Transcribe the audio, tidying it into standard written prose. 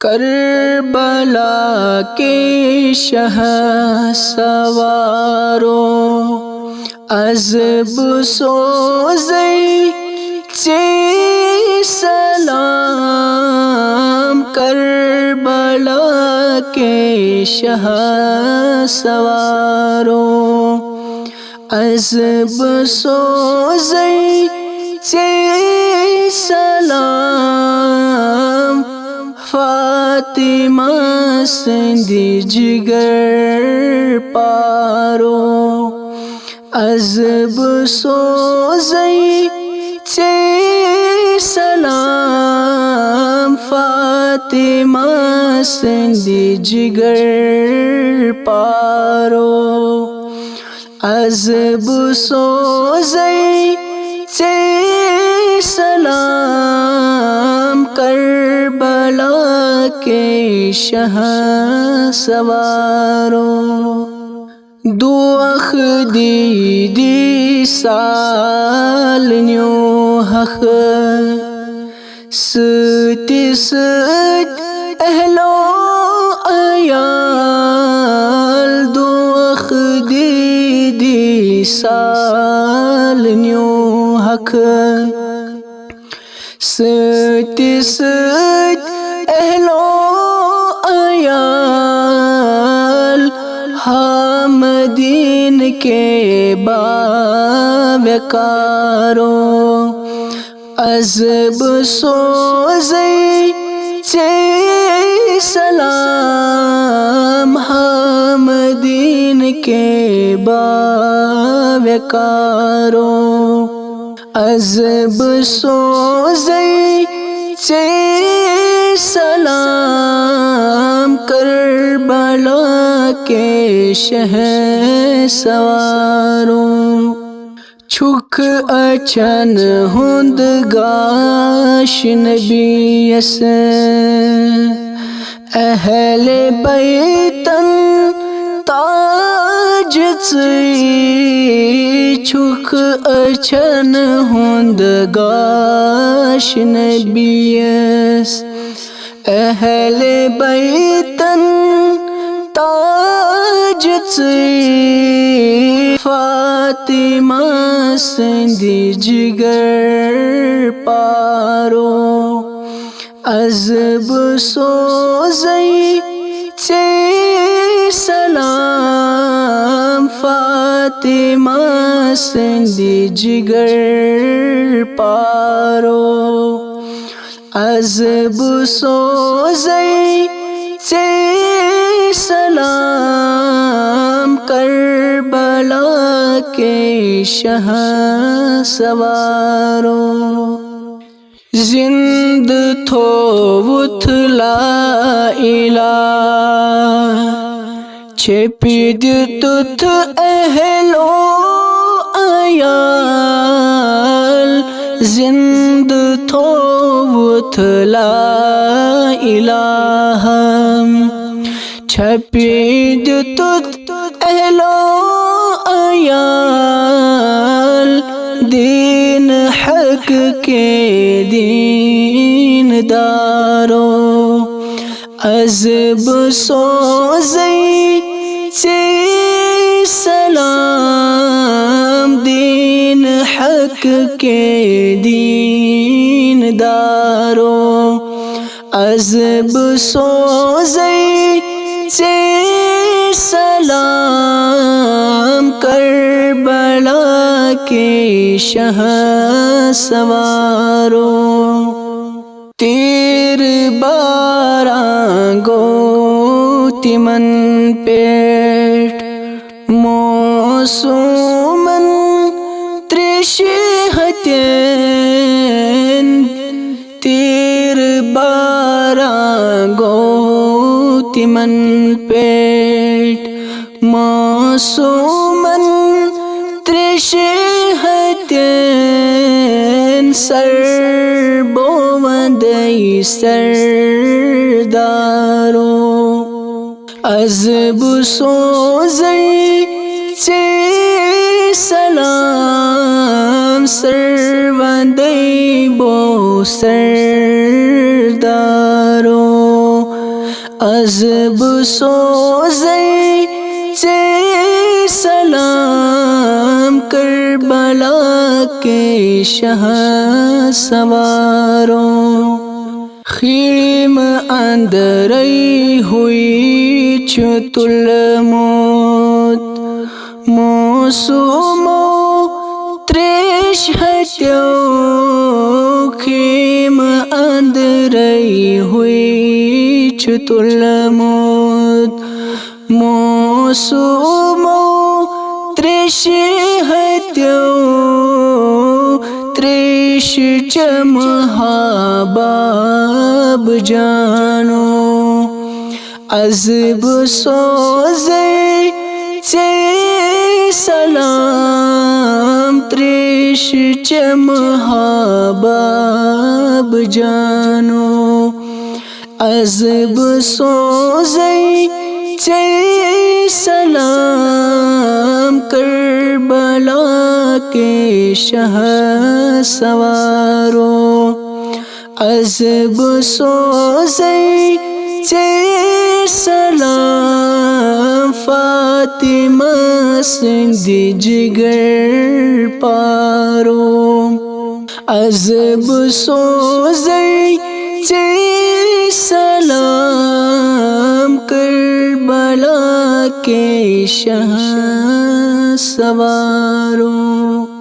کربلا کے شہ سوارو از بسوزی چی سلام کربلا کے شہ سوارو از بسوزی چی سلام فاطمہ سندی جگر پارو از بسوزی چی سلام فاطمہ سندی جگر پارو از بسوزی چی سلام کربلا کے شہ سوارو دوخ دی سال نیو حق ستی ست اہلو ایال دوخ دی سال نیو حق ستی ست اہلو ایال حامدین کے باوقارو از بسوزی چی سلام حامدین کے باوقارو از بسوزی چی سلام کربلا کے شہ سوارو چھک اچھن ہند گاش نبیس اہل بیتن تاج چی چھک اچھن ہند گاش نبیس اہل بیتن تاج چی فاطمہ سندی جگر پارو از بسوزی چی سلام فاطمہ سندی جگر پارو از بسوزی چی سلام کربلا کے شہ سوارو زند تھوت لا الہ چھپید تت اہلو ایال زند تھوت لا الہ چھپید تت اہلو ایال دین حق کے دین دارو از بسوزی چی سلام دین حق کے دین دارو از بسوزی چی سلام کربلا کے شہ سوارو تیر باراں گوتمن پیٹ موسومن ترشہتین تیر باراں گوتمن پیٹ موسومن ترشہتین سر بوندی سردارو از بسوزی چی سلام سروندی بو سردارو عذب سوزی سے سلام کربلا کے شہ سواروں خیم اندرئی ہوئی چھت الموت موسومو تریش ہتیو خیم اندرئی ہوئی چھت الموت موسومو تریش ہتیو تریش چمہا باب جانو عذب سوزی سے سلام تریش چمہا باب جانو عذب سوزی سے سلام کربلا کے شہ سواروں عذب سوزی سے سلام فاطمہ سندھ جگر پارو عذب سوزی سے سلام کربلا کے شہ سواروں